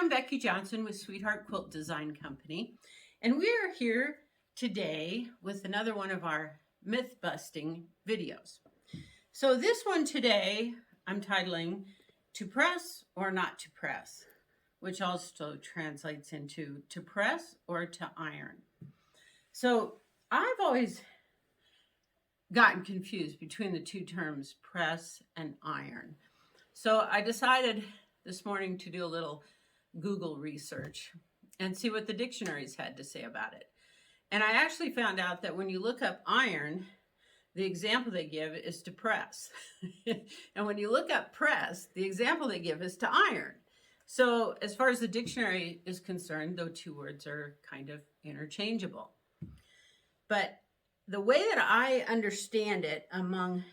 I'm Becky Johnson with Sweetheart Quilt Design Company, and we are here today with another one of our myth-busting videos. So this one today I'm titling To Press or Not to Press, which also translates into to press or to iron. So I've always gotten confused between the two terms press and iron. So I decided this morning to do a little Google research and see what the dictionaries had to say about it. And I actually found out that when you look up iron, the example they give is to press. And when you look up press, the example they give is to iron. So as far as the dictionary is concerned, those two words are kind of interchangeable. But the way that I understand it among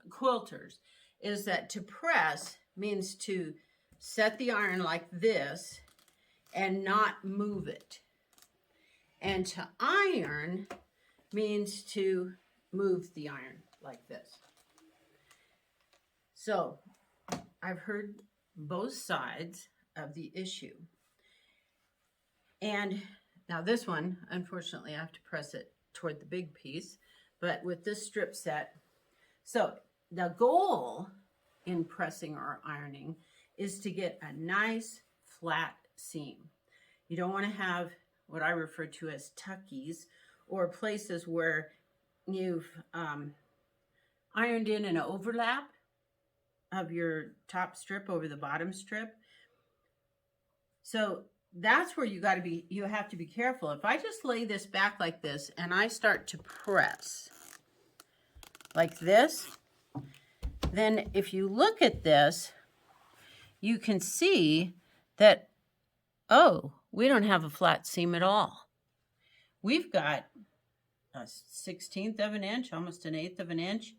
quilters is that to press means to set the iron like this and not move it. And to iron means to move the iron like this. So I've heard both sides of the issue. And now this one, unfortunately, I have to press it toward the big piece, but with this strip set. So the goal in pressing or ironing is to get a nice flat seam. You don't want to have what I refer to as tuckies or places where you've ironed in an overlap of your top strip over the bottom strip. So that's where you have to be careful. If I just lay this back like this and I start to press like this, then if you look at this, you can see that, oh, we don't have a flat seam at all. We've got a 1/16 of an inch, almost an 1/8 of an inch.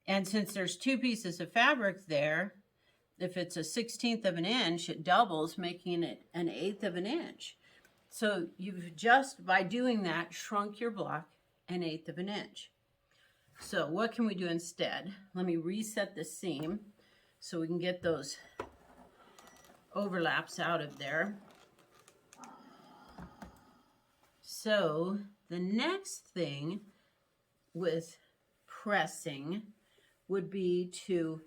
And since there's two pieces of fabric there, if it's a 1/16 of an inch, it doubles, making it an 1/8 of an inch. So you've just, by doing that, shrunk your block an 1/8 of an inch. So what can we do instead? Let me reset the seam so we can get those overlaps out of there. So the next thing with pressing would be to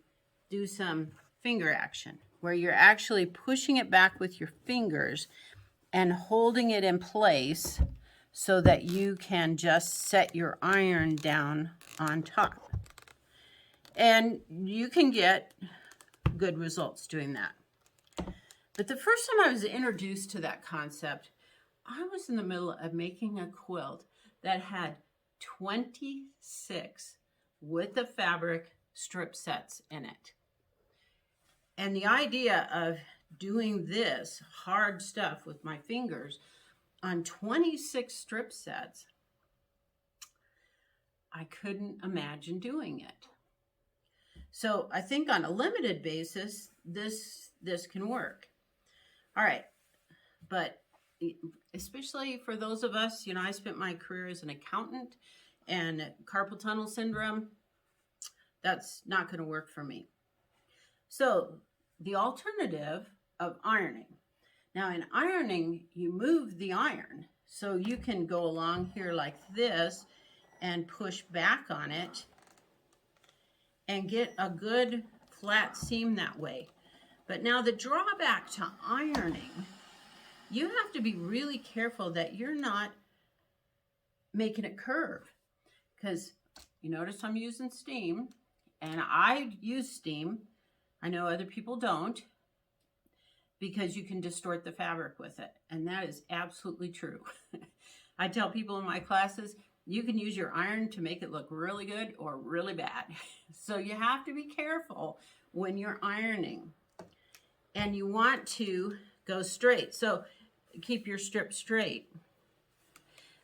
do some finger action, where you're actually pushing it back with your fingers and holding it in place so that you can just set your iron down on top. And you can get good results doing that. But the first time I was introduced to that concept, I was in the middle of making a quilt that had 26 width of fabric strip sets in it. And the idea of doing this hard stuff with my fingers on 26 strip sets, I couldn't imagine doing it. So I think on a limited basis, this can work. All right, but especially for those of us, I spent my career as an accountant, and carpal tunnel syndrome, that's not going to work for me. So the alternative of ironing. Now in ironing, you move the iron. So you can go along here like this and push back on it and get a good flat seam that way. But now the drawback to ironing, you have to be really careful that you're not making it curve. Because you notice I'm using steam, and I use steam. I know other people don't, because you can distort the fabric with it. And that is absolutely true. I tell people in my classes, you can use your iron to make it look really good or really bad. So you have to be careful when you're ironing. And you want to go straight. So keep your strip straight.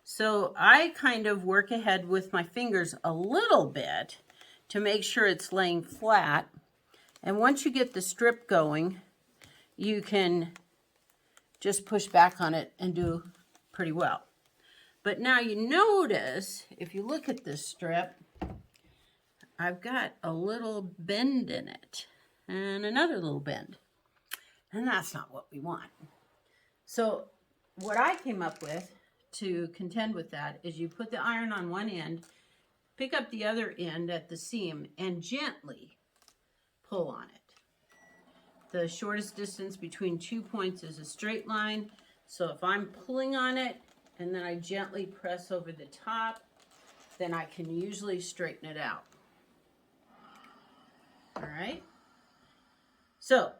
So I kind of work ahead with my fingers a little bit to make sure it's laying flat. And once you get the strip going, you can just push back on it and do pretty well. But now you notice, if you look at this strip, I've got a little bend in it and another little bend. And that's not what we want. So what I came up with to contend with that is you put the iron on one end, pick up the other end at the seam, and gently pull on it. The shortest distance between 2 points is a straight line. So if I'm pulling on it and then I gently press over the top, then I can usually straighten it out. All right. So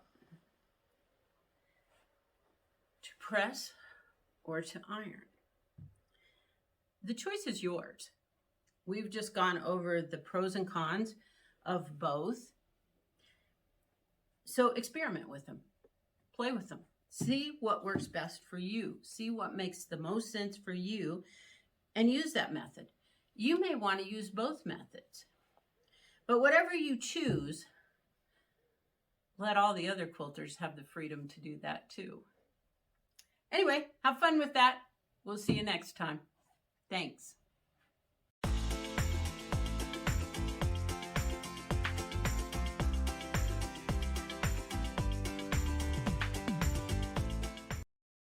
to press or to iron, the choice is yours. We've just gone over the pros and cons of both. So experiment with them, play with them, see what works best for you, see what makes the most sense for you, and use that method. You may want to use both methods, but whatever you choose, let all the other quilters have the freedom to do that too. Anyway, have fun with that. We'll see you next time. Thanks.